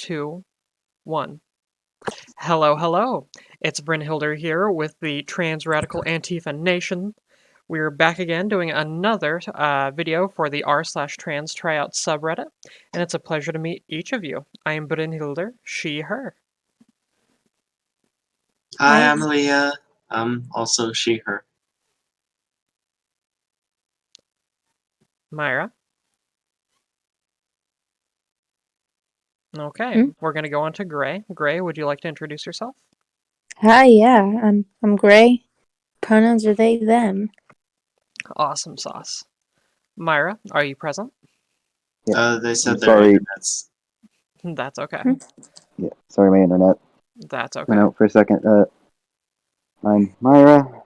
2, 1. Hello, hello. It's Brynhilder here with the Trans Radical Antifa Nation. We're back again doing another video for the r/Transtryouts subreddit, and it's a pleasure to meet each of you. I am Brynhilder, she, her. Hi, I'm Leah. Also she, her. Myra. Okay, we're going to go on to Gray. Gray, would you like to introduce yourself? Hi, yeah, I'm Gray. Pronouns are they, them. Awesome sauce. Myra, are you present? Yeah. They said I'm their sorry. internet's... That's okay. Yeah, sorry, my internet That's okay. went out for a second. I'm Myra.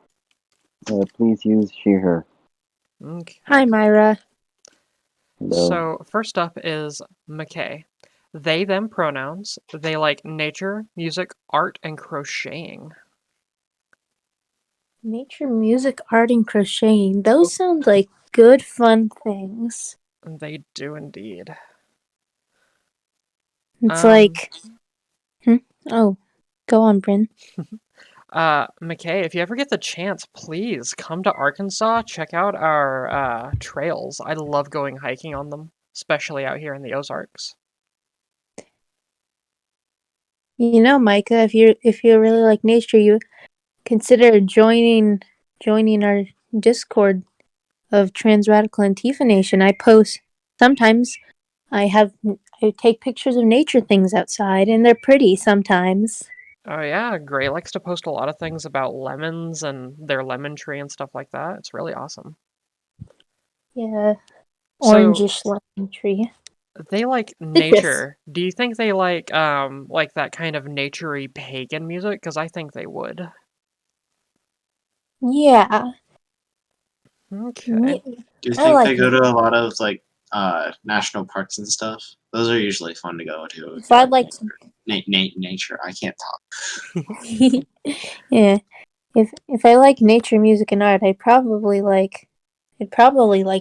Please use she, her. Okay. Hi, Myra. Hello. So first up is McKay. They, them pronouns. They like nature, music, art, and crocheting. Nature, music, art, and crocheting. Those sound like good, fun things. They do indeed. It's like... Oh, go on, Bryn. McKay, if you ever get the chance, please come to Arkansas. Check out our trails. I love going hiking on them, especially out here in the Ozarks. You know, Micah, if you really like nature, you consider joining our Discord of Trans Radical Antifa Nation. I post sometimes. I take pictures of nature things outside, and they're pretty sometimes. Oh yeah, Gray likes to post a lot of things about lemons and their lemon tree and stuff like that. It's really awesome. Yeah, So, orangish lemon tree. they like nature. Do you think they like that kind of naturey pagan music? Because I think they would. Yeah. Okay. Do you think they go to a lot of national parks and stuff? Those are usually fun to go to. If I'd like nature. I can't talk. yeah. If I like nature, music, and art, I'd probably like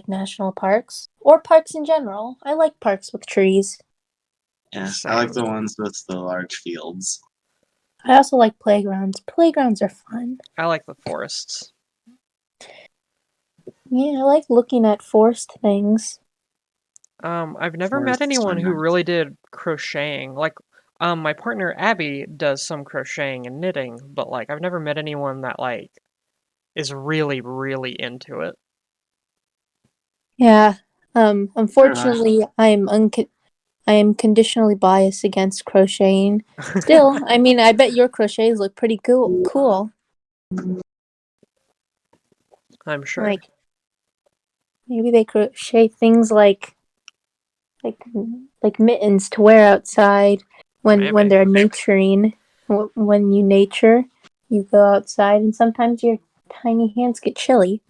national parks or parks in general. I like parks with trees. Yeah, Same. I like the ones with the large fields. I also like playgrounds. Playgrounds are fun. I like the forests. Yeah, I like looking at forest things. I've never met anyone who really did crocheting. Like, my partner Abby does some crocheting and knitting, but like I've never met anyone that like is really, really into it. Yeah. Unfortunately, I am conditionally biased against crocheting. Still, I mean, I bet your crochets look pretty cool. I'm sure. Like, maybe they crochet things like mittens to wear outside when they're naturing. When you nature, you go outside, and sometimes your tiny hands get chilly.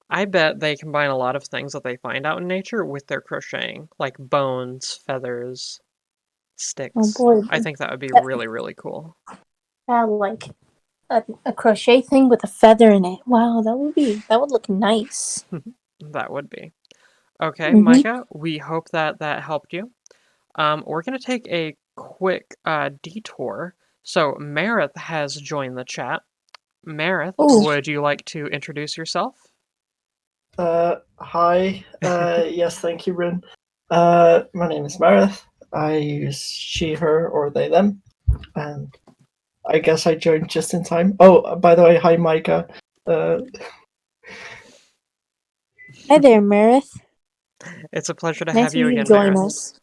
I bet they combine a lot of things that they find out in nature with their crocheting, like bones, feathers, sticks. Oh boy! I think that would be really, really cool. Like a crochet thing with a feather in it. Wow, that would look nice. That would be. Okay, Micah, we hope that helped you. We're going to take a quick detour. So Marith has joined the chat. Marith, would you like to introduce yourself? Hi. Yes, thank you, Bryn. My name is Marith. I use she, her, or they, them. And I guess I joined just in time. Oh, by the way, hi, Micah. Hi there, Marith. It's a pleasure to nice have you again, join Marith. us.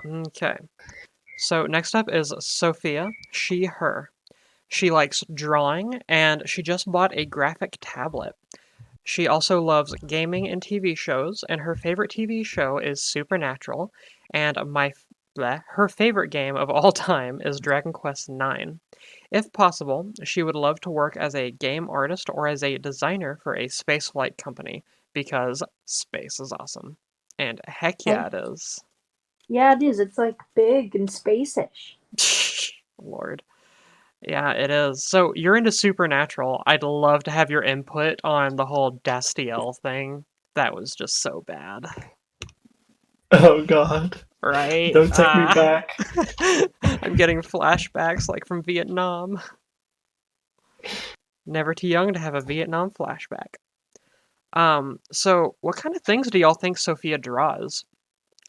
Okay. So next up is Sophia, she, her. She likes drawing, and she just bought a graphic tablet. She also loves gaming and TV shows, and her favorite TV show is Supernatural, and her favorite game of all time is Dragon Quest IX. If possible, she would love to work as a game artist or as a designer for a spaceflight company, because space is awesome. And heck yeah, it is. Yeah, it is. It's like big and space-ish. Lord. Yeah, it is. So you're into Supernatural. I'd love to have your input on the whole Dastiel thing. That was just so bad. Oh God! right? Don't take me back. I'm getting flashbacks like from Vietnam. Never too young to have a Vietnam flashback. So what kind of things do y'all think Sophia draws?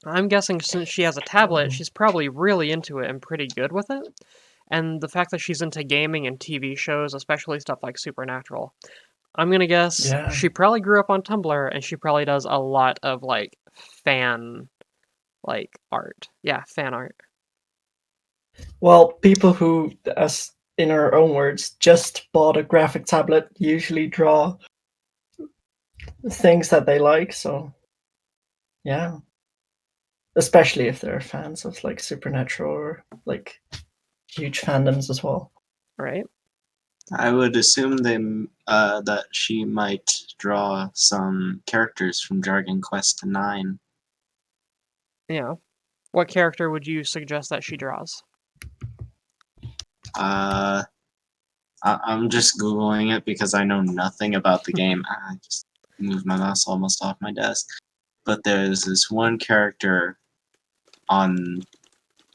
I'm guessing since she has a tablet, she's probably really into it and pretty good with it. And the fact that she's into gaming and TV shows, especially stuff like Supernatural, I'm gonna guess Yeah. she probably grew up on Tumblr and she probably does a lot of like fan art. Yeah, fan art. Well, people who, as in her own words, just bought a graphic tablet usually draw things that they like. So, yeah. Especially if they're fans of like Supernatural or like huge fandoms as well. Right? I would assume that she might draw some characters from Dragon Quest IX. Yeah. What character would you suggest that she draws? I'm just Googling it because I know nothing about the game. I just moved my mouse almost off my desk. But there's this one character on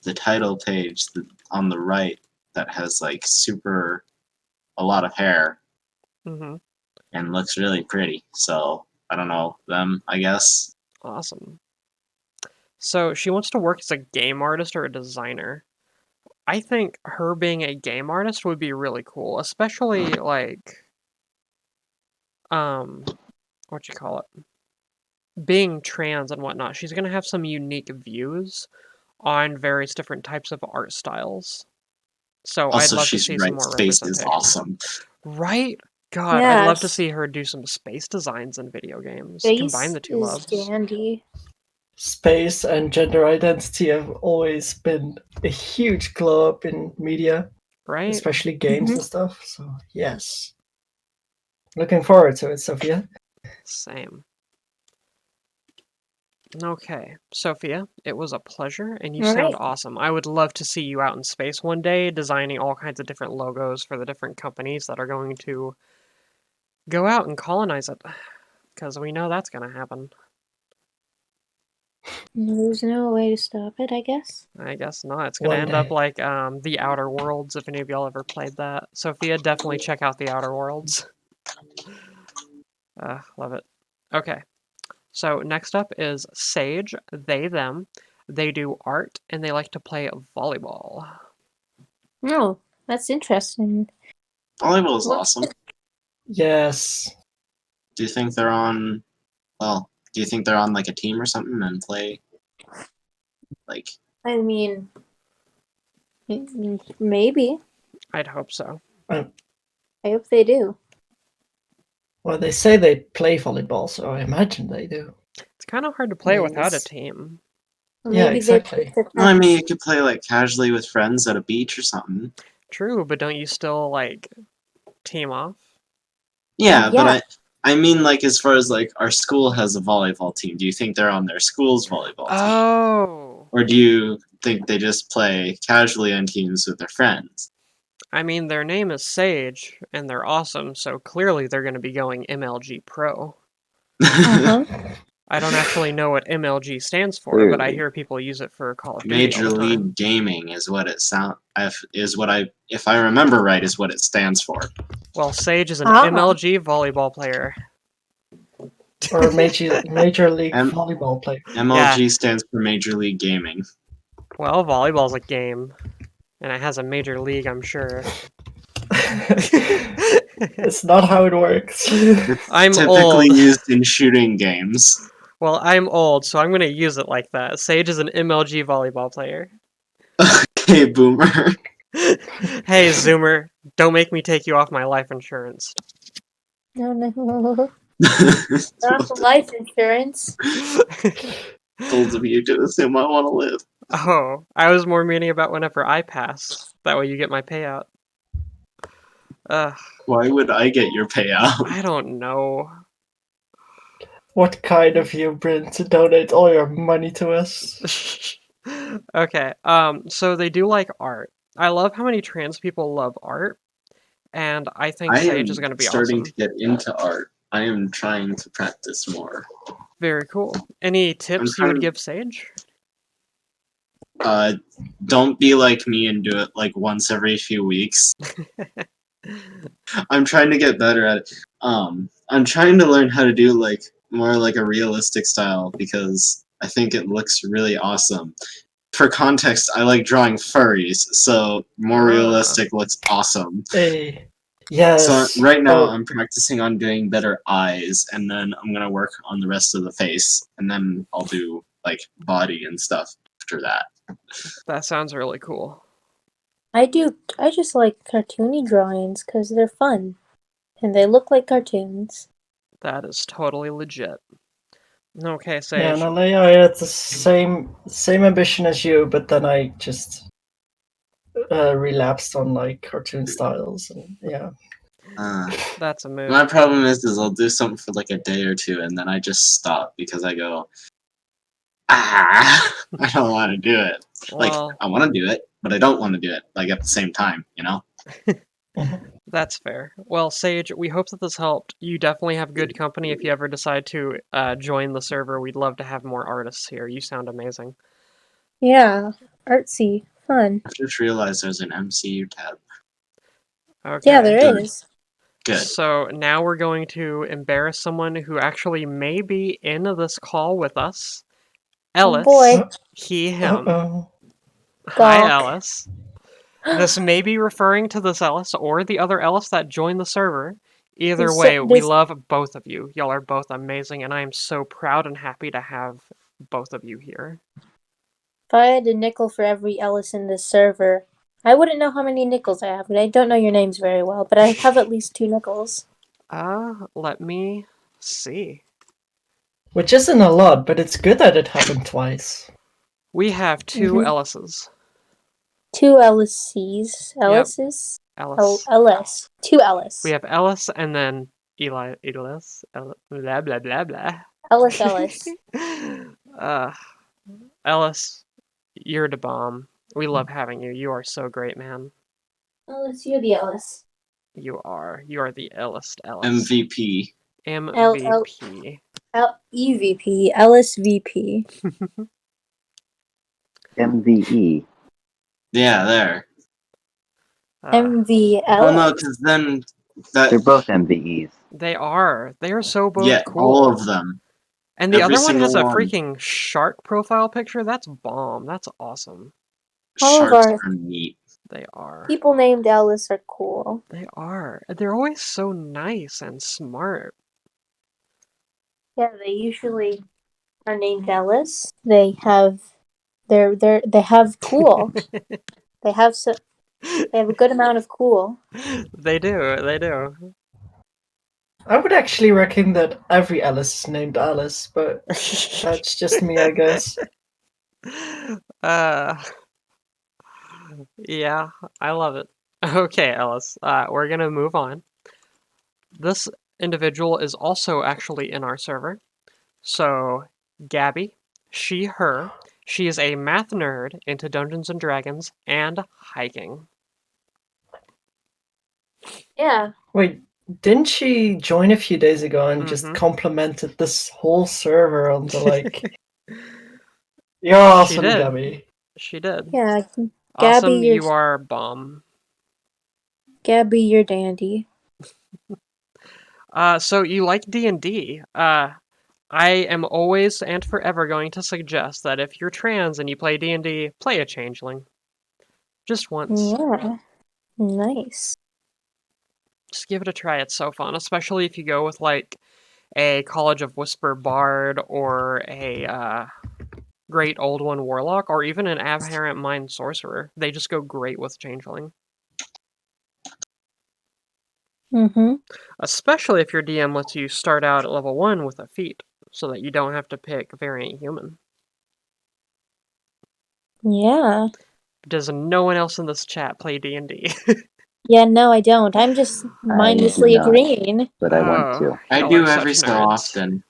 the title page on the right that has like a lot of hair Mm-hmm. and looks really pretty. So I don't know them, I guess. Awesome. So she wants to work as a game artist or a designer. I think her being a game artist would be really cool, especially like what you call it? Being trans and whatnot. She's gonna have some unique views on various different types of art styles. So I'd Also, love to she's see right. some more Space is representation. awesome. Right? God, I'd love to Yes. see her do some space designs in video games. Combine Space the two is loves. dandy. Space and gender identity have always been a huge glow up in media, Right? especially games and stuff. So, yes. Looking forward to it, Sophia. Same. Okay, Sophia, it was a pleasure, and you All sound right. awesome. I would love to see you out in space one day, designing all kinds of different logos for the different companies that are going to go out and colonize it, because we know that's going to happen. There's no way to stop it, I guess. I guess not. It's going to One end day. up like The Outer Worlds, if any of y'all ever played that. Sophia, definitely check out The Outer Worlds. Love it. Okay. So next up is Sage, they, them. They do art and they like to play volleyball. Oh, that's interesting. Volleyball is What- awesome. Yes. Do you think they're on? Well, do you think they're on like a team or something and play? Like, I mean, maybe. I'd hope so. I hope they do. Well, they say they play volleyball, so I imagine they do. It's kind of hard to play mean, without a it's- team. Or Yeah, maybe exactly. they well, I mean, you could play like casually with friends at a beach or something. True, but don't you still like team off? Yeah, Yeah. but I mean, like as far as like our school has a volleyball team. Do you think they're on their school's volleyball team, Oh, or do you think they just play casually on teams with their friends? I mean, their name is Sage, and they're awesome, so clearly they're going to be going MLG Pro. Uh-huh. I don't actually know what MLG stands for, but I Clearly. hear people use it for Call of Duty Major all the time. League Gaming is what it if I remember right, is what it stands for. Well, Sage is an Ah. MLG volleyball player. Or Major League M- Volleyball player. MLG stands for Major League Gaming. Well, volleyball's a game, and it has a major league, I'm sure. It's not how it works. It's I'm typically old. used in shooting games. Well, I'm old, so I'm going to use it like that. Sage is an MLG volleyball player. Okay, boomer. Hey, Zoomer, don't make me take you off my life insurance. No, not the life insurance. Bold of you to assume I want to live. Oh, I was more meaning about whenever I pass. That way you get my payout. Why would I get your payout? I don't know. What kind of you, Bryn, to donate all your money to us? Okay, so they do like art. I love how many trans people love art, and I think I Sage am is going to be starting awesome. to get into art. I am trying to practice more. Very cool. Any tips you would trying- give Sage? Don't be like me and do it like once every few weeks. I'm trying to get better at it. I'm trying to learn how to do like more like a realistic style because I think it looks really awesome. For context, I like drawing furries, so more realistic looks awesome. Hey. Yes. So right now Oh, I'm practicing on doing better eyes, and then I'm gonna work on the rest of the face, and then I'll do like body and stuff after that. That sounds really cool. I just like cartoony drawings because they're fun. And they look like cartoons. That is totally legit. Okay, yeah, Sage. and I had the same ambition as you, but then I just relapsed on like cartoon styles, and yeah. That's a move. My problem is I'll do something for like a day or two, and then I just stop because I go, I don't want to do it. Like Well, I want to do it, but I don't want to do it. Like at the same time, you know. that's fair. Well, Sage, we hope that this helped. You definitely have good company if you ever decide to join the server. We'd love to have more artists here. You sound amazing. Yeah, artsy, fun. I just realized there's an MCU tab. Okay. Yeah, there Good. is. Good. So now we're going to embarrass someone who actually may be in this call with us. Ellis. boy. He, him. Uh-oh. Hi, Gawk. Ellis. This may be referring to this Ellis or the other Ellis that joined the server. Either way, we love both of you. Y'all are both amazing, and I am so proud and happy to have both of you here. If I had a nickel for every Ellis in this server, I wouldn't know how many nickels I have, but I don't know your names very well, but I have at least 2 nickels. Let me see. Which isn't a lot, but it's good that it happened twice. We have 2 Ellises. 2 Ellises. Ellises? Ellis. Ellis. 2 Ellis. We have Ellis and then Ellis, blah, blah, blah, blah. Ellis. Ellis, you're the bomb. We love having you. You are so great, man. Ellis, you're the Ellis. You are. You are the Ellis. MVP. MVP. EVP. Ellis VP. MVE. Yeah, there. MV Oh no, Ellis. because then that. They're both MVEs. They are. They are so both Yeah, cool. all of them. And the Every other one has a single one. freaking shark profile picture. That's bomb. That's awesome. All of Sharks our are neat. They are. people named Ellis are cool. They are. They're always so nice and smart. Yeah, they usually are named Ellis. They have they have cool. They have a good amount of cool. They do. They do. I would actually reckon that every Alice is named Alice, but that's just me, I guess. Yeah, I love it. Okay, Ellis, we're gonna move on. This individual is also actually in our server. So, Gabby, she, her. She is a math nerd into Dungeons and Dragons and hiking. Yeah. Wait, didn't she join a few days ago and just complimented this whole server on the like? You're awesome, did. Gabby. She did. Yeah, Awesome, Gabby, you are bomb. Gabby, you're dandy. So you like D&D. I am always and forever going to suggest that if you're trans and you play D&D, play a changeling. Just once. Yeah. Nice. Just give it a try. It's so fun, especially if you go with like a College of Whisper Bard or a Great Old One Warlock or even an Abhorrent Mind Sorcerer. They just go great with changeling. Especially if your DM lets you start out at level 1 with a feat, so that you don't have to pick Variant Human. Yeah. Does no one else in this chat play D&D? Yeah, no, I don't. I'm just mindlessly agreeing. But I want to. I Y'all do are every such so nerds. often.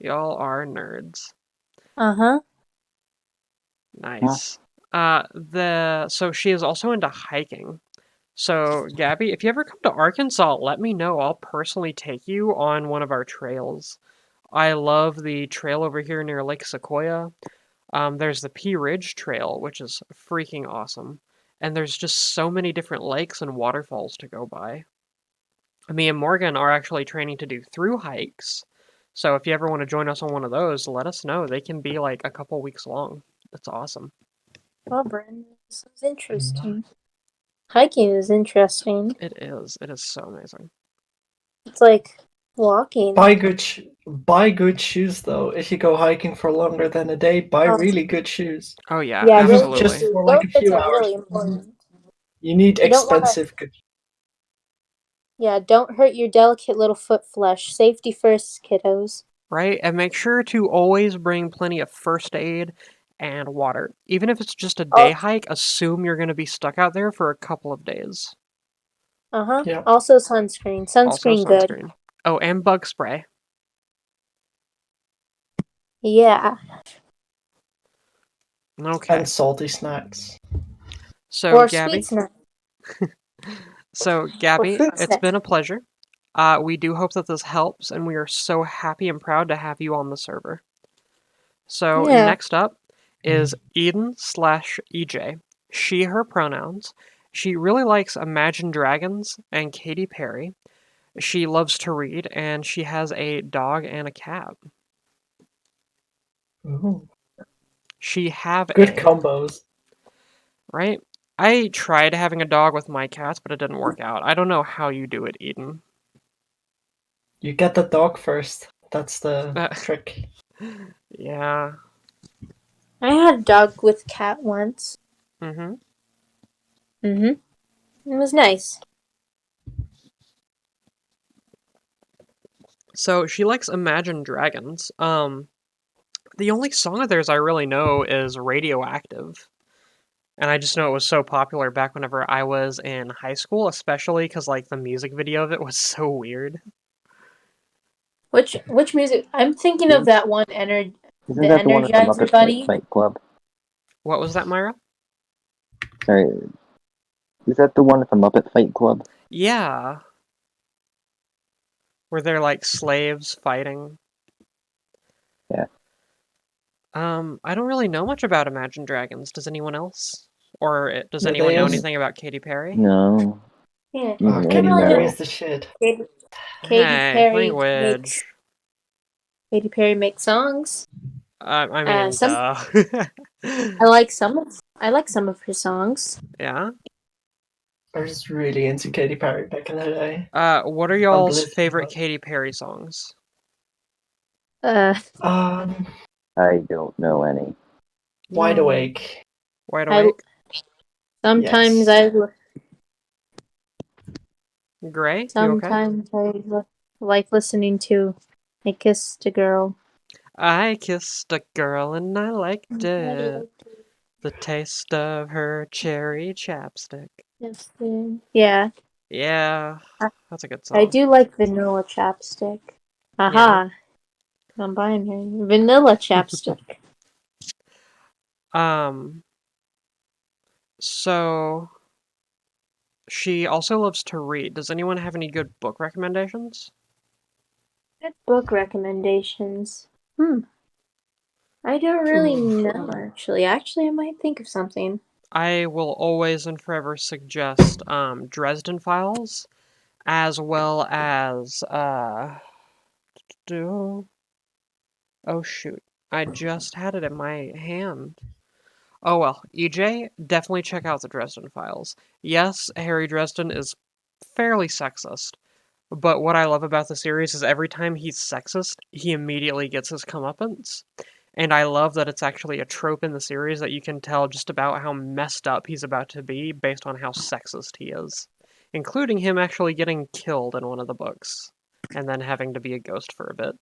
Y'all are nerds. Uh-huh. Nice. So she is also into hiking. So, Gabby, if you ever come to Arkansas, let me know. I'll personally take you on one of our trails. I love the trail over here near Lake Sequoia. There's the Pea Ridge Trail, which is freaking awesome. And there's just so many different lakes and waterfalls to go by. Me and Morgan are actually training to do through hikes. So if you ever want to join us on one of those, let us know. They can be like a couple weeks long. That's awesome. Well, Brandon, this is interesting. Hiking is interesting. It is. It is so amazing. It's like walking. Buy good shoes though. If you go hiking for longer than a day, buy Oh. really good shoes. Oh yeah, Yeah, Even absolutely. just for like a those fits few are hours. really important. You need You don't wanna- expensive good. Yeah, don't hurt your delicate little foot flesh. Safety first, kiddos. Right? And make sure to always bring plenty of first aid and water. Even if it's just a day Oh. hike, assume you're going to be stuck out there for a couple of days. Yeah. Also sunscreen. Also Sunscreen good. sunscreen. Oh, and bug spray. Yeah. Okay. And salty snacks. So, Or Gabby. sweet snack. So, Gabby, fruit it's snack. been a pleasure. We do hope that this helps, and we are so happy and proud to have you on the server. So, Yeah. next up is Eden/EJ. She, her pronouns. She really likes Imagine Dragons and Katy Perry. She loves to read, and she has a dog and a cat. Ooh. She have Good a, combos. right? I tried having a dog with my cats, but it didn't work out. I don't know how you do it, Eden. You get the dog first. That's the Uh, trick. Yeah. I had a dog with cat once. Mm-hmm. It was nice. So she likes Imagine Dragons. The only song of theirs I really know is Radioactive. And I just know it was so popular back whenever I was in high school, especially because like the music video of it was so weird. Which music? I'm thinking of that one Isn't the that the one with the Energizer Muppet Bunny. Fight Club? What was that, Myra? Sorry, is that the one with the Muppet Fight Club? Yeah. Where they're like slaves fighting. Yeah. I don't really know much about Imagine Dragons. Does anyone else? Or does Do anyone they know also- anything about Katy Perry? No. Yeah. Oh, Even Katy really Perry know. is the shit. Katy Hey, Perry language. makes songs. I mean, Some duh. I like some of her songs. Yeah? I was really into Katy Perry back in the day. What are y'all's Unbelievable. favorite Katy Perry songs? Um, I don't know any. Wide No. Awake. Wide I Awake? sometimes Yes. Gray? You okay? I like listening to I Kissed a Girl. I kissed a girl and I liked it. The taste of her cherry chapstick. Yeah, Yeah, that's a good I song. do like vanilla chapstick. Aha. I'm buying her vanilla chapstick. So she also loves to read. Does anyone have any good book recommendations? Good book recommendations. I don't really know actually. Actually, I might think of something. I will always and forever suggest Dresden Files, as well as oh shoot, I just had it in my hand. Oh well, EJ, definitely check out the Dresden Files. Yes, Harry Dresden is fairly sexist, but what I love about the series is every time he's sexist, he immediately gets his comeuppance. And I love that it's actually a trope in the series that you can tell just about how messed up he's about to be based on how sexist he is, including him actually getting killed in one of the books and then having to be a ghost for a bit.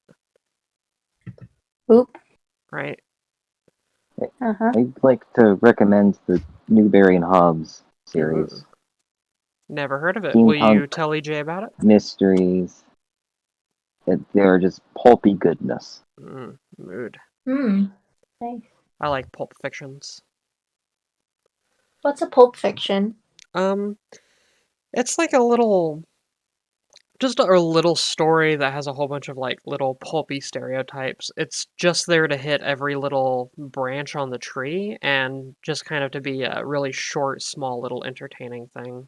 Oop. Right? I'd like to recommend the Newberry and Hobbs series. Ooh. Never heard of it. Will you tell EJ about it? Mysteries. They're just pulpy goodness. Mood. Nice. I like pulp fictions. What's a pulp fiction? It's like a little, just a little story that has a whole bunch of like little pulpy stereotypes. It's just there to hit every little branch on the tree and just kind of to be a really short, small, little entertaining thing.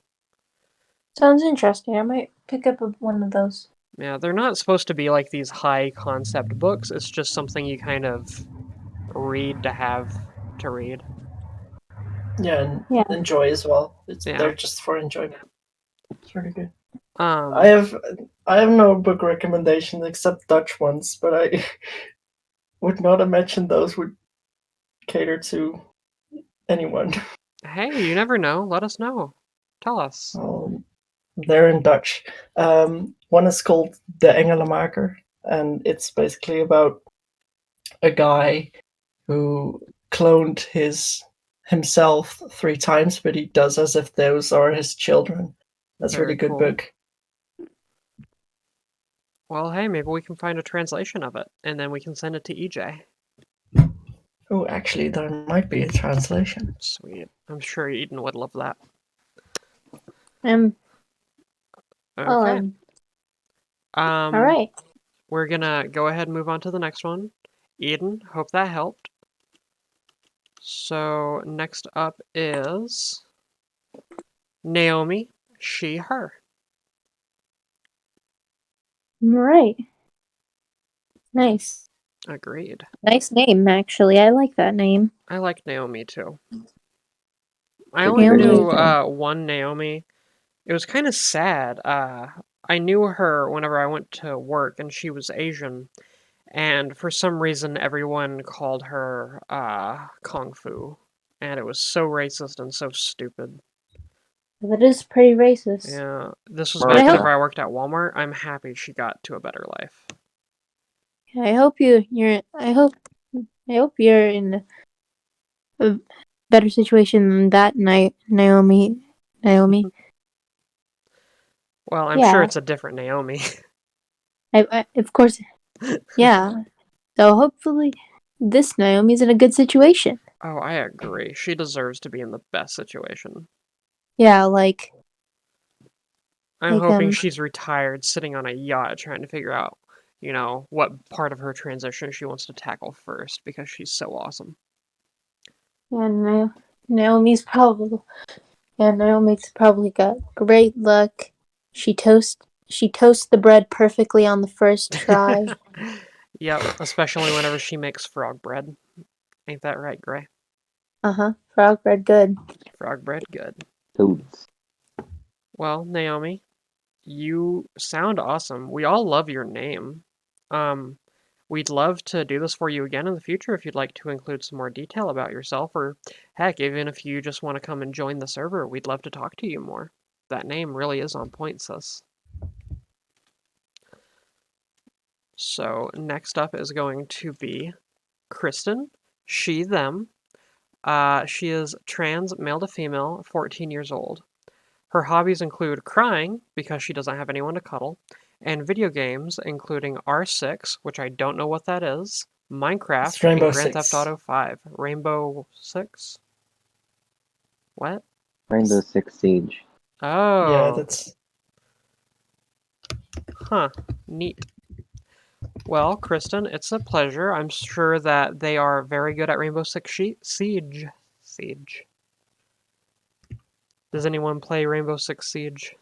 Sounds interesting. I might pick up one of those. Yeah, they're not supposed to be like these high concept books. It's just something you kind of read to have to read. Yeah, and Yeah. enjoy as well. Yeah. They're just for enjoyment. It's really good. Um, I have no book recommendations except Dutch ones, but I would not imagine those would cater to anyone. hey, you never know. Let us know. Tell us. They're in Dutch. One is called De Engelenmaker, and it's basically about a guy who cloned himself 3 times, but he does as if those are his children. That's a Very really good cool. book. Well, hey, maybe we can find a translation of it, and then we can send it to EJ. Oh, actually, there might be a translation. Sweet. I'm sure Eden would love that. Well, Okay. all right. We're gonna go ahead and move on to the next one. Eden, hope that helped. So next up is Naomi, she, her. All right. Nice. Agreed. Nice name, actually. I like that name. I like Naomi too. I Thank only you very Naomi. knew much. one Naomi. It was kind of sad. I knew her whenever I went to work, and she was Asian. And for some reason, everyone called her Kung Fu. And it was so racist and so stupid. That is pretty racist. Yeah, this was But I back hope, whenever I worked at Walmart. I'm happy she got to a better life. I hope I hope you're in a better situation than that, Naomi. Well, I'm sure Yeah. it's a different Naomi. Of course. Yeah. So hopefully, this Naomi's in a good situation. Oh, I agree. She deserves to be in the best situation. Yeah, I'm hoping she's retired, sitting on a yacht, trying to figure out, what part of her transition she wants to tackle first, because she's so awesome. yeah, Naomi's probably got great luck. She toasts the bread perfectly on the first try. Yep, especially whenever she makes frog bread. Ain't that right, Gray? Frog bread good. Frog bread good. Toads. Well, Naomi, you sound awesome. We all love your name. We'd love to do this for you again in the future if you'd like to include some more detail about yourself, or heck, even if you just want to come and join the server, we'd love to talk to you more. That name really is on point, sis. So next up is going to be Kristen, she, them. She is trans, male to female, 14 years old. Her hobbies include crying, because she doesn't have anyone to cuddle, and video games, including R6, which I don't know what that is, It's Minecraft, Rainbow and Grand Theft Six. Auto 5. Rainbow Six? What? Rainbow Six Siege. Oh. Yeah, that's Huh. Neat. Well, Kristen, it's a pleasure. I'm sure that they are very good at Rainbow Six Siege. Siege. Does anyone play Rainbow Six Siege?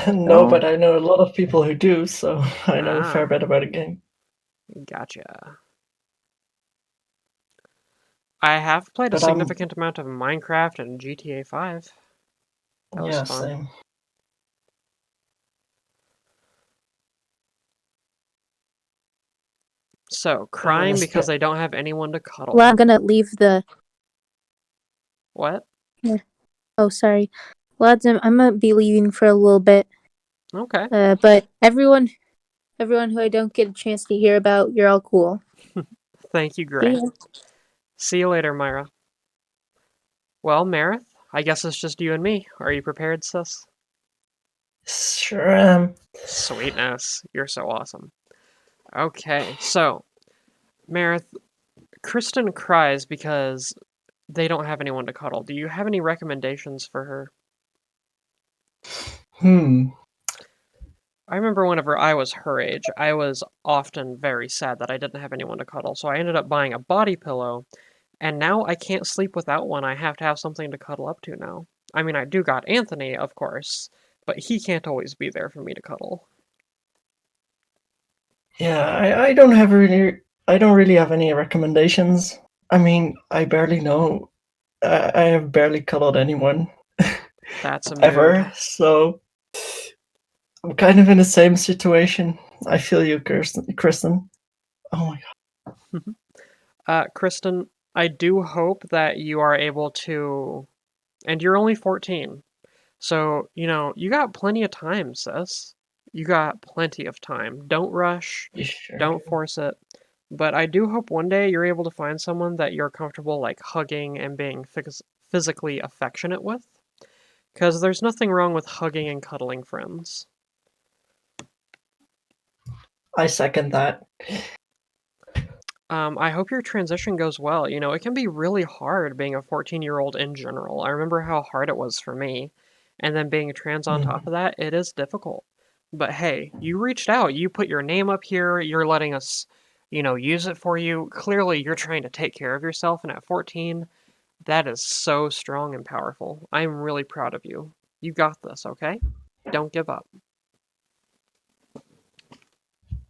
no, No. but I know a lot of people who do, so I know a fair Ah, bit about the game. gotcha. I have played a But significant amount of Minecraft and GTA 5. That was yeah, fun. same. So, But when crying because they don't have anyone to cuddle. Well, I'm gonna leave the. What? Oh, sorry, lads. I'm gonna be leaving for a little bit. Okay. But everyone who I don't get a chance to hear about, you're all cool. Thank you, Gray. See you later, Myra. Well, Marith, I guess it's just you and me. Are you prepared, sis? Sure am. Sweetness. You're so awesome. Okay, so, Marith, Kristen cries because They don't have anyone to cuddle. Do you have any recommendations for her? I remember whenever I was her age, I was often very sad that I didn't have anyone to cuddle, so I ended up buying a body pillow, and now I can't sleep without one. I have to have something to cuddle up to now. I mean, I do got Anthony, of course, but he can't always be there for me to cuddle. Yeah, I don't have really. I don't really have any recommendations. I mean, I barely know. I have barely cuddled anyone That's a ever, mood. so I'm kind of in the same situation. I feel you, Kristen. Oh my god. Kristen, I do hope that you are able to, and you're only 14, so, you got plenty of time, sis. You got plenty of time. Don't rush, You sure? don't force it. But I do hope one day you're able to find someone that you're comfortable, like, hugging and being physically affectionate with. Because there's nothing wrong with hugging and cuddling friends. I second that. I hope your transition goes well. It can be really hard being a 14-year-old in general. I remember how hard it was for me. And then being trans on top of that, it is difficult. But hey, you reached out. You put your name up here. You're letting us, use it for you. Clearly, you're trying to take care of yourself. And at 14, that is so strong and powerful. I'm really proud of you. You got this, okay? Don't give up.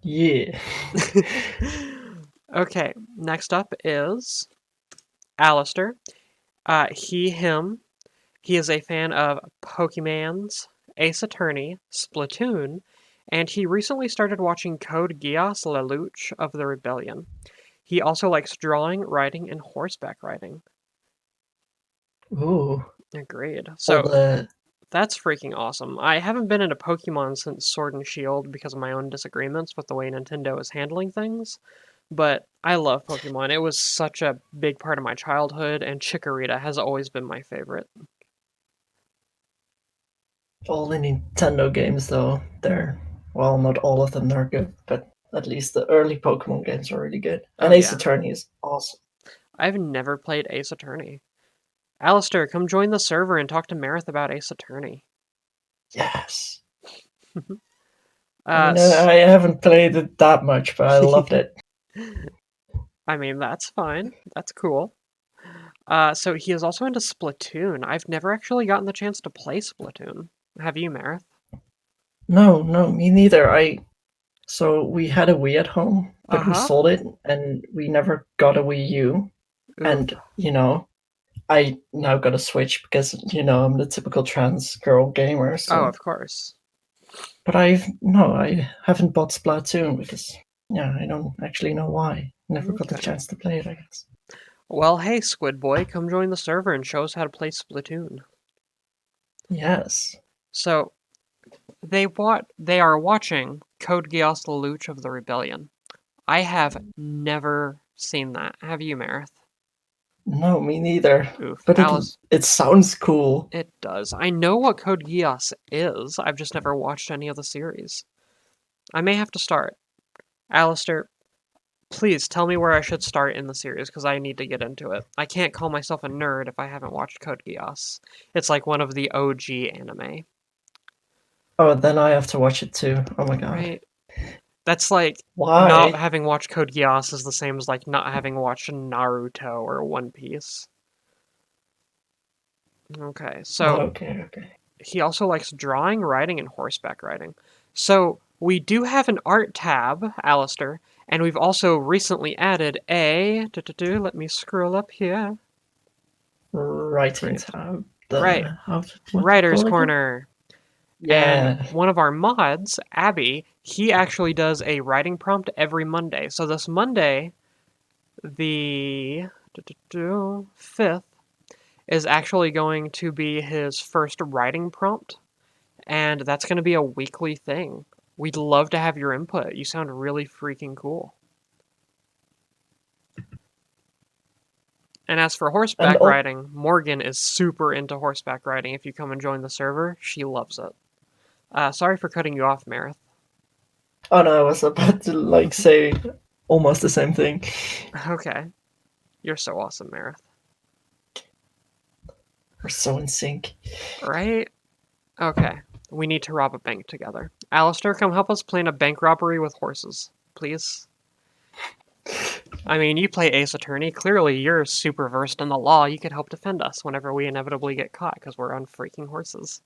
Yeah. Okay, next up is Alistair. Him. He is a fan of Pokemans, Ace Attorney, Splatoon, and he recently started watching Code Geass Lelouch of the Rebellion. He also likes drawing, writing, and horseback riding. Ooh. Agreed. All So the that's freaking awesome. I haven't been into Pokemon since Sword and Shield because of my own disagreements with the way Nintendo is handling things, but I love Pokemon. It was such a big part of my childhood, and Chikorita has always been my favorite. all the Nintendo games, though, they're well, not all of them are good, but at least the early Pokemon games are really good. And Oh Ace yeah. Attorney is awesome. I've never played Ace Attorney. Alistair, come join the server and talk to Marith about Ace Attorney. Yes. Uh, I haven't played it that much, but I loved it. I mean, that's fine. That's cool. So he is also into Splatoon. I've never actually gotten the chance to play Splatoon. Have you, Marith? No, me neither. So we had a Wii at home, but we Uh-huh. sold it, and we never got a Wii U. Oof. And I now got a Switch because I'm the typical trans girl gamer. So. Oh, of course. But I haven't bought Splatoon because I don't actually know why. Never got the Okay. chance to play it, I guess. Well, hey, Squid Boy, come join the server and show us how to play Splatoon. Yes. So, they are watching Code Geass Lelouch of the Rebellion. I have never seen that. Have you, Marith? No, me neither. Oof. But Alice, it sounds cool. it does. I know what Code Geass is. I've just never watched any of the series. I may have to start. Alistair, please tell me where I should start in the series because I need to get into it. I can't call myself a nerd if I haven't watched Code Geass. It's like one of the OG anime. Oh, then I have to watch it too. Oh my god. Right? That's like Why? not having watched Code Geass is the same as like not having watched Naruto or One Piece. Okay, so Okay. he also likes drawing, writing, and horseback riding. So we do have an art tab, Alistair, and we've also recently added a. Let me scroll up here. Writing Great. tab. Right. What Writer's call it again? Corner. Yeah. And one of our mods, Abby, he actually does a writing prompt every Monday. So this Monday, the 5th, is actually going to be his first writing prompt. And that's going to be a weekly thing. We'd love to have your input. You sound really freaking cool. And as for horseback riding, Morgan is super into horseback riding. If you come and join the server, she loves it. Sorry for cutting you off, Marith. Oh no, I was about to say almost the same thing. Okay. You're so awesome, Marith. We're so in sync. Right? Okay. We need to rob a bank together. Alistair, come help us plan a bank robbery with horses, please. I mean, you play Ace Attorney. Clearly, you're super versed in the law. You could help defend us whenever we inevitably get caught because we're on freaking horses.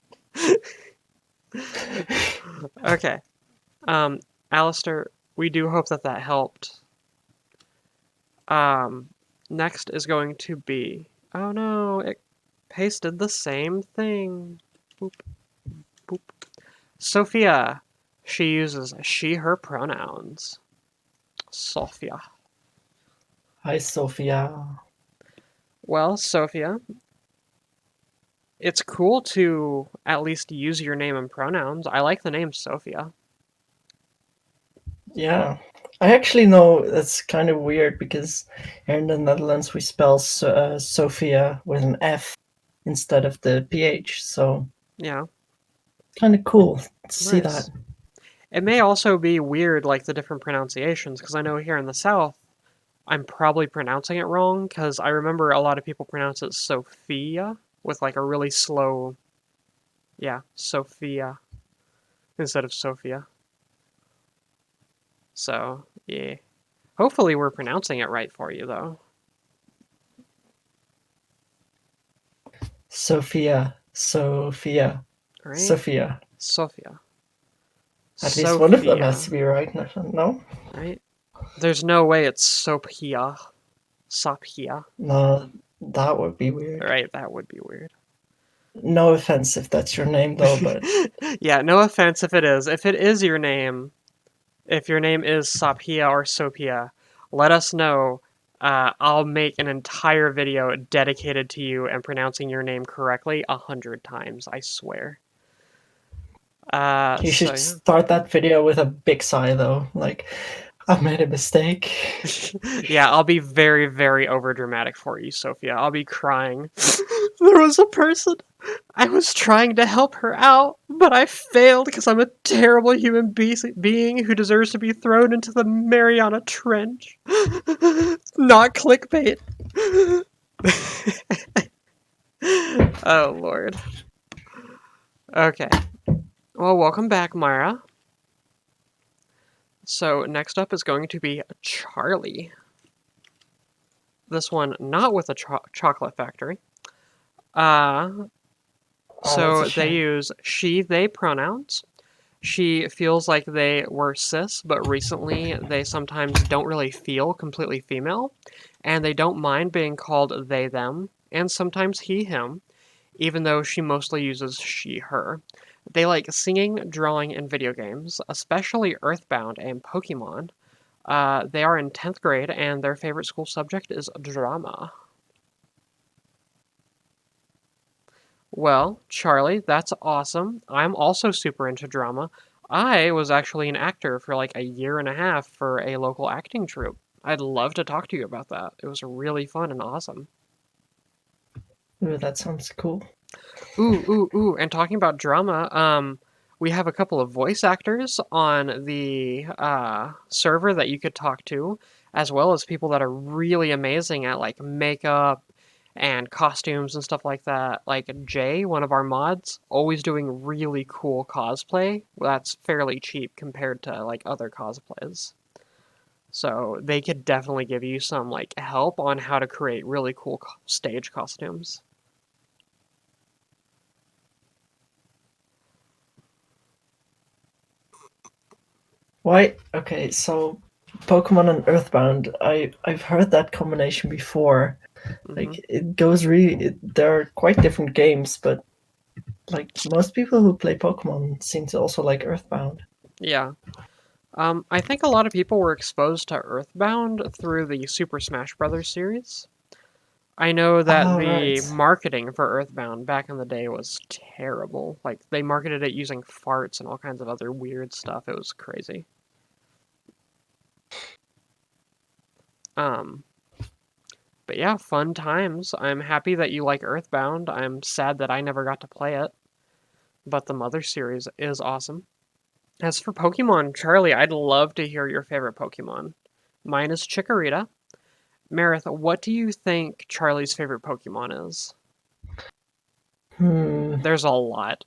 Okay. Alistair, we do hope that that helped. Next is going to be... Oh no, it pasted the same thing. Boop, boop. Sophia. She uses she, her pronouns. Sophia. Hi, Sophia. Well, Sophia, it's cool to at least use your name and pronouns. I like the name Sophia. Yeah. I actually know that's kind of weird because here in the Netherlands we spell Sophia with an F instead of the PH. So Yeah, kind of cool to see nice. that. It may also be weird, like the different pronunciations, because I know here in the South, I'm probably pronouncing it wrong, because I remember a lot of people pronounce it Sophia with like a really slow, yeah, Sophia instead of Sophia. So, yeah. Hopefully we're pronouncing it right for you, though. Sophia. Sophia. Right? Sophia. Sophia. At least one of them has to Sophia, be right. No? right? There's no way it's Sophia. Sophia. No, that would be weird. Right, that would be weird. No offense if that's your name though, but Yeah, no offense if it is. If it is your name, if your name is Sophia or Sophia, let us know. I'll make an entire video dedicated to you and pronouncing your name correctly 100 times, I swear. you So should yeah. start that video with a big sigh though. Like, I made a mistake. Yeah, I'll be very, very overdramatic for you, Sophia. I'll be crying. There was a person. I was trying to help her out, but I failed because I'm a terrible human being who deserves to be thrown into the Mariana Trench. Not clickbait. Oh, Lord. Okay. Well, welcome back, Myra. So, next up is going to be Charlie. This one not with a chocolate factory. Oh, So that's a they shame. use she, they pronouns. She feels like they were cis, but recently they sometimes don't really feel completely female, and they don't mind being called they, them, and sometimes he, him, even though she mostly uses she, her. They like singing, drawing, and video games, especially Earthbound and Pokemon. They are in 10th grade, and their favorite school subject is drama. Well, Charlie, that's awesome. I'm also super into drama. I was actually an actor for like a year and a half for a local acting troupe. I'd love to talk to you about that. It was really fun and awesome. Ooh, that sounds cool. Ooh, and talking about drama, we have a couple of voice actors on the server that you could talk to, as well as people that are really amazing at like makeup and costumes and stuff like that. Like Jay, one of our mods, always doing really cool cosplay. That's fairly cheap compared to like other cosplays. So they could definitely give you some like help on how to create really cool stage costumes. Why? Okay, so Pokemon and Earthbound. I've heard that combination before. Hmm. Like, it goes really. They're quite different games, but like most people who play Pokemon seem to also like Earthbound. Yeah. I think a lot of people were exposed to Earthbound through the Super Smash Bros. Series. I know that Oh right. the marketing for Earthbound back in the day was terrible. Like, they marketed it using farts and all kinds of other weird stuff. It was crazy. Um, but yeah, fun times. I'm happy that you like Earthbound. I'm sad that I never got to play it, but the Mother series is awesome. As for Pokemon, Charlie, I'd love to hear your favorite Pokemon. Mine is Chikorita. Meredith, what do you think Charlie's favorite Pokemon is? There's a lot.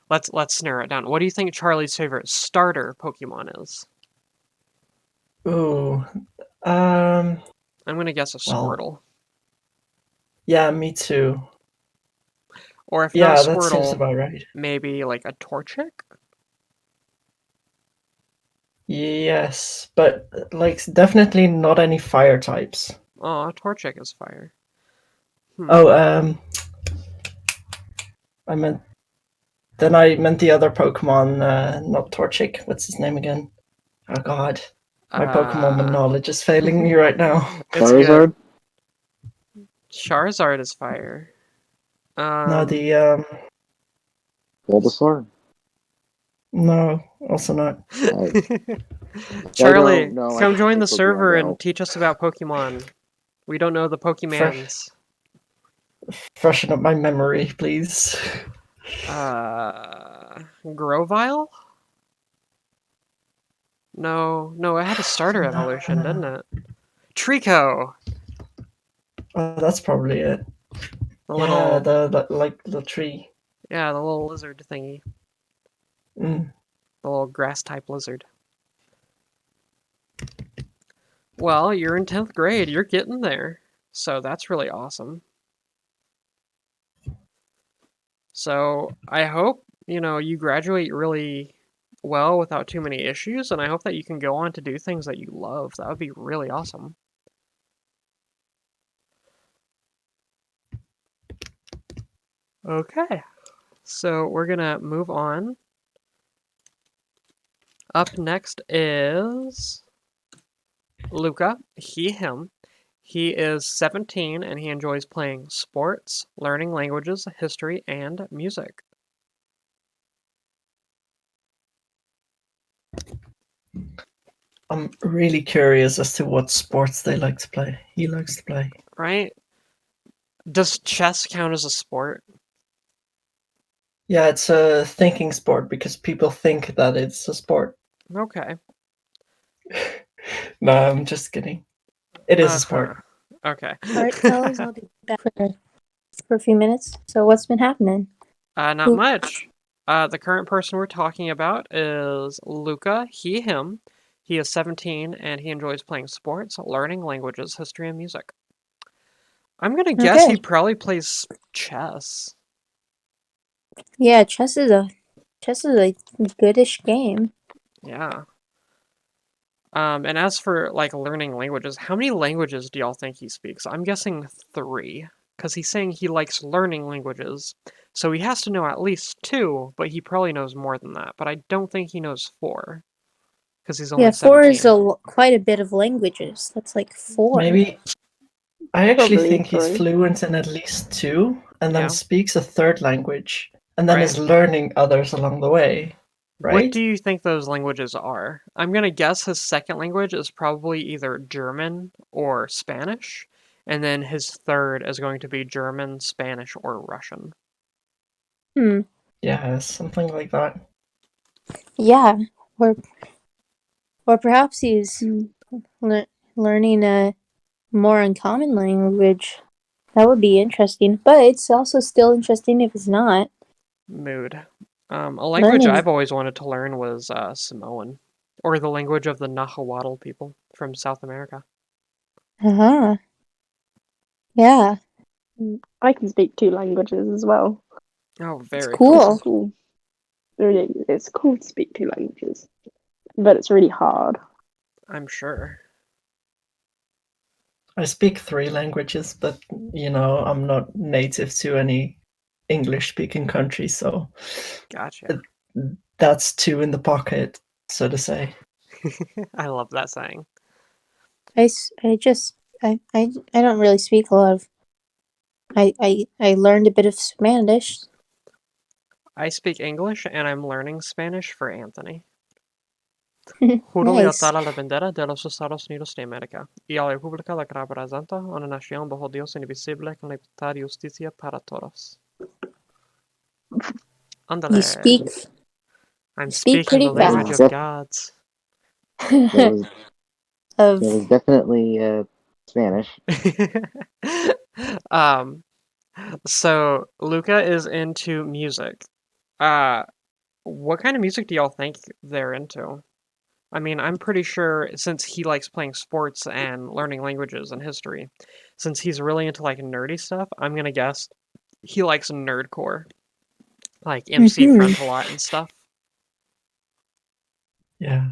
Let's narrow it down. What do you think Charlie's favorite starter Pokemon is? Ooh. I'm gonna guess a Well, Squirtle. yeah, me too. Or if not Yeah, that seems Squirtle, about right. maybe like a Torchic? Yes, but like definitely not any fire types. Oh, Torchic is fire. Oh, I meant the other Pokemon, not Torchic. What's his name again? Oh God, my Pokemon Uh, knowledge is failing me right now. it's good. Charizard? Charizard is fire. No, the Bulbasaur? no, also not. Charlie, know, I come can't join play the Pokemon server Go. and teach us about Pokemon. We don't know the Pokemans. Freshen up my memory, please. Grovyle? No, it had a starter evolution, didn't it? Trico! Oh, that's probably it. The Yeah, little, the tree. yeah, the little lizard thingy. Mm. The little grass-type lizard. Well, you're in 10th grade. You're getting there. So that's really awesome. So I hope, you graduate really well without too many issues, and I hope that you can go on to do things that you love. That would be really awesome. Okay, so we're gonna move on. Up next is Luca, him. He is 17 and he enjoys playing sports, learning languages, history, and music. I'm really curious as to what sports they like to play. He likes to play. Right? Does chess count as a sport? Yeah, it's a thinking sport because people think that it's a sport. Okay. No, I'm just kidding. It is a sport. Okay. Alright, fellas, I'll be back for a few minutes. So what's been happening? Not much. The current person we're talking about is Luca, him. He is 17 and he enjoys playing sports, learning languages, history, and music. I'm gonna guess he Okay. probably plays chess. Yeah, chess is a goodish game. Yeah. And as for like learning languages, how many languages do y'all think he speaks? I'm guessing 3, because he's saying he likes learning languages. So he has to know at least 2, but he probably knows more than that. But I don't think he knows 4, because he's only Yeah, 4 is 17. quite a bit of languages. That's like 4. Maybe I actually Probably think he's 3. fluent in at least 2, and then Yeah. speaks a third language, and then Right. is learning others along the way. What Right? do you think those languages are? I'm gonna guess his second language is probably either German or Spanish, and then his third is going to be German, Spanish, or Russian. Yeah, something like that. Yeah, or perhaps he's learning a more uncommon language. That would be interesting, but it's also still interesting if it's not. Mood. A language Learning. I've always wanted to learn was Samoan, or the language of the Nahuatl people from South America. Uh-huh. Yeah, I can speak 2 languages as well. Oh, it's very cool. Cool. Really, it's cool to speak 2 languages, but it's really hard. I'm sure. I speak 3 languages, but I'm not native to any English-speaking country, so Gotcha. that's 2 in the pocket, so to say. I love that saying. I don't really speak a lot of. I learned a bit of Spanish. I speak English and I'm learning Spanish for Anthony. Juro y Nice. atar a la bandera de los Estados Unidos de América y a la República la que representa una nación bajo Dios invisible con libertad y justicia para todos. Andale. You speak. I'm speak speaking pretty the language fast. of gods. That Of was definitely Spanish. um, So Luca is into music. What kind of music do y'all think they're into? I mean, I'm pretty sure since he likes playing sports and learning languages and history, since he's really into like nerdy stuff, I'm gonna guess he likes nerdcore, like MC Mhm. Frontalot and stuff. Yeah.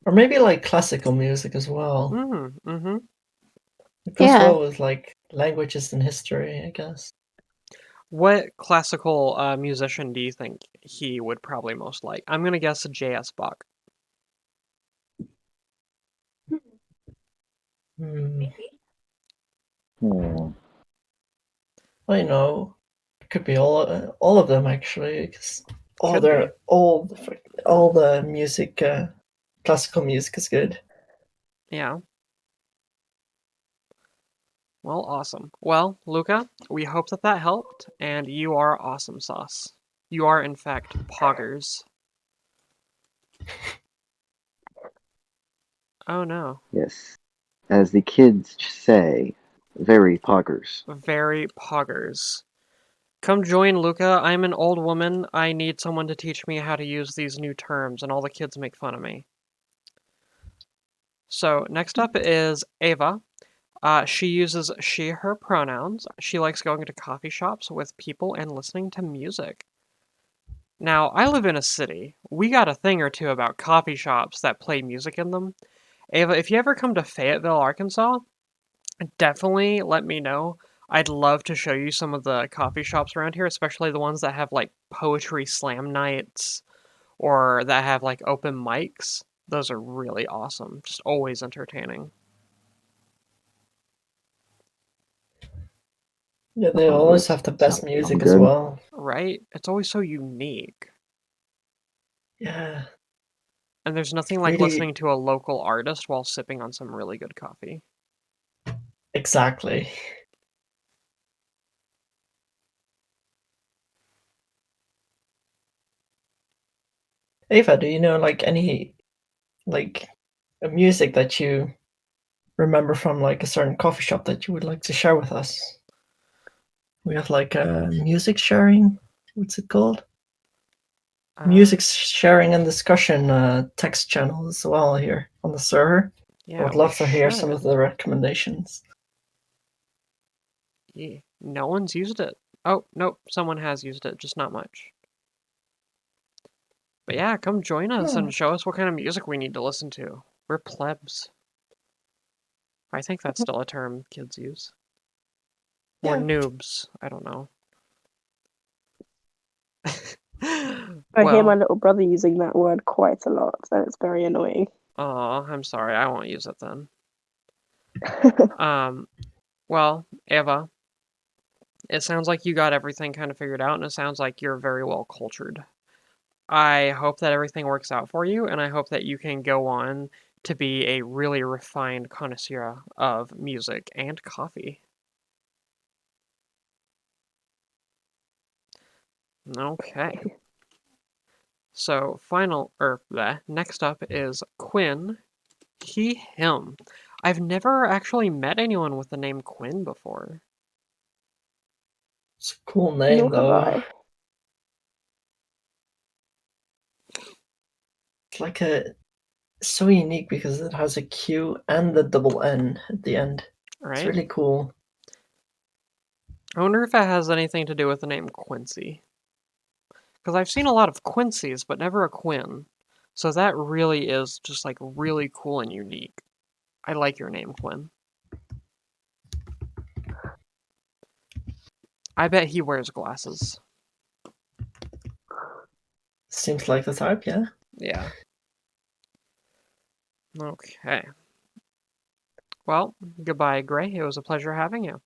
Or maybe like classical music as well. Mm-hmm. It goes Yeah. well with like languages and history, I guess. What classical musician do you think he would probably most like? I'm gonna guess J.S. Bach. Hmm. Hmm. Well, it could be all of them actually, because Could be. they're all the music, classical music is good. Yeah. Well, awesome. Well, Luca, we hope that that helped, and you are awesome sauce. You are, in fact, poggers. Oh no. Yes. As the kids say, very poggers. Very poggers. Come join Luca. I'm an old woman. I need someone to teach me how to use these new terms, and all the kids make fun of me. So, next up is Ava. She uses she, her pronouns. She likes going to coffee shops with people and listening to music. Now, I live in a city. We got a thing or two about coffee shops that play music in them. Ava, if you ever come to Fayetteville, Arkansas, definitely let me know. I'd love to show you some of the coffee shops around here, especially the ones that have like poetry slam nights or that have like open mics. Those are really awesome. Just always entertaining. Yeah, they Oh, always this have the best sounds music as good. well. Right? It's always so unique. Yeah, And there's nothing like really, listening to a local artist while sipping on some really good coffee. exactly. Ava, do you know like any like music that you remember from like a certain coffee shop that you would like to share with us? We have like a music sharing. What's it called? Uh, Music sharing and discussion text channel as well here on the server. I yeah, would we love to hear some of should. the recommendations. Yeah, no one's used it. Oh, nope, someone has used it, just not much. But yeah, come join us Yeah. and show us what kind of music we need to listen to. We're plebs. I think that's still a term kids use. Or Yeah. noobs. I don't know. I hear my Well, little brother using that word quite a lot, and it's very annoying. aw, I'm sorry, I won't use it then. Well, Eva, it sounds like you got everything kind of figured out, and it sounds like you're very well cultured. I hope that everything works out for you, and I hope that you can go on to be a really refined connoisseur of music and coffee. Okay. So next up is Quinn. He, him. I've never actually met anyone with the name Quinn before. It's a cool name Nor have though. I. It's like so unique because it has a Q and the double N at the end. It's Right? really cool. I wonder if it has anything to do with the name Quincy. Because I've seen a lot of Quincy's, but never a Quinn. So that really is just like really cool and unique. I like your name, Quinn. I bet he wears glasses. Seems like the type, yeah. Yeah. Okay. Well, goodbye, Gray. It was a pleasure having you.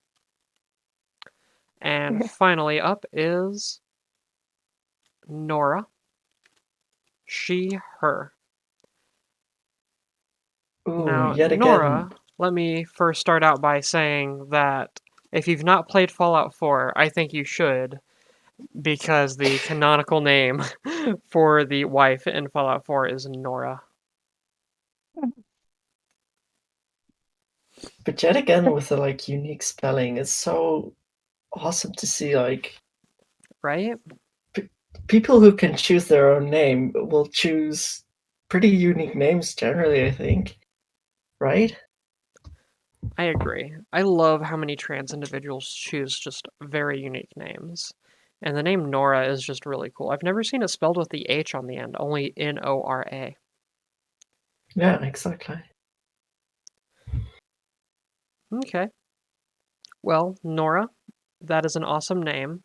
And finally up is Nora. She, her. Ooh, Now, yet again. Nora, let me first start out by saying that if you've not played Fallout 4, I think you should, because the canonical name for the wife in Fallout 4 is Nora. But yet again with the like unique spelling. It's so awesome to see, like, right? people who can choose their own name will choose pretty unique names generally, I think. Right? I agree. I love how many trans individuals choose just very unique names. And the name Nora is just really cool. I've never seen it spelled with the H on the end, only Nora. Yeah, exactly. Okay. Well, Nora, that is an awesome name,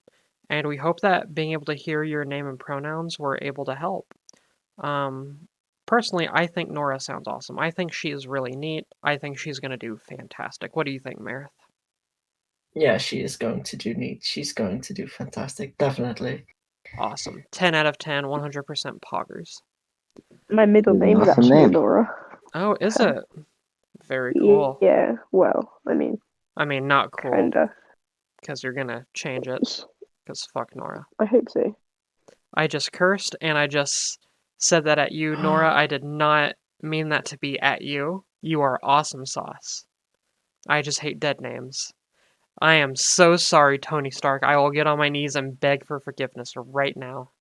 and we hope that being able to hear your name and pronouns were able to help. Personally, I think Nora sounds awesome. I think she is really neat. I think she's going to do fantastic. What do you think, Meredith? Yeah, she is going to do neat. She's going to do fantastic, definitely. Awesome. 10 out of 10, 100% poggers. My middle It's an name is awesome actually name. Laura. Oh, is it? Very cool. Yeah, well, I mean, I mean, not cool, kinda. because you're going to change it, because fuck Nora. I hope so. I just cursed, and I just said that at you, Nora. I did not mean that to be at you. You are awesome sauce. I just hate dead names. I am so sorry, Tony Stark. I will get on my knees and beg for forgiveness right now.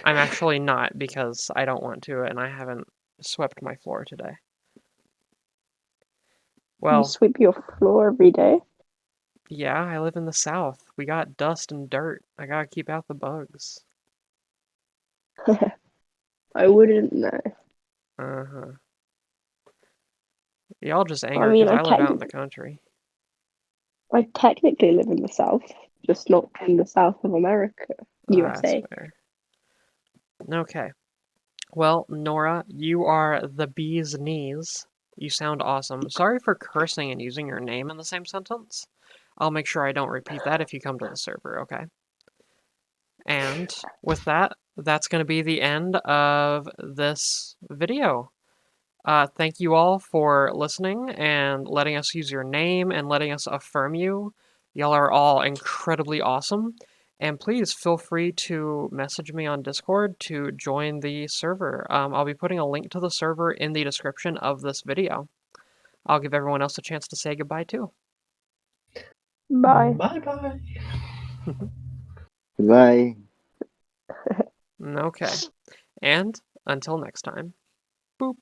I'm actually not, because I don't want to, and I haven't swept my floor today. You Well, sweep your floor every day. yeah, I live in the South. We got dust and dirt. I gotta keep out the bugs. I wouldn't know. Uh-huh. Y'all just I angry mean, because I live out in the country. I technically live in the South, just not in the South of America, That's USA. fair. Okay. Well, Nora, you are the bee's knees. You sound awesome. Sorry for cursing and using your name in the same sentence. I'll make sure I don't repeat that if you come to the server, okay? And with that, that's going to be the end of this video. Thank you all for listening and letting us use your name and letting us affirm you. Y'all are all incredibly awesome. And please feel free to message me on Discord to join the server. I'll be putting a link to the server in the description of this video. I'll give everyone else a chance to say goodbye too. Bye. Bye-bye. Goodbye. Okay. And until next time, boop.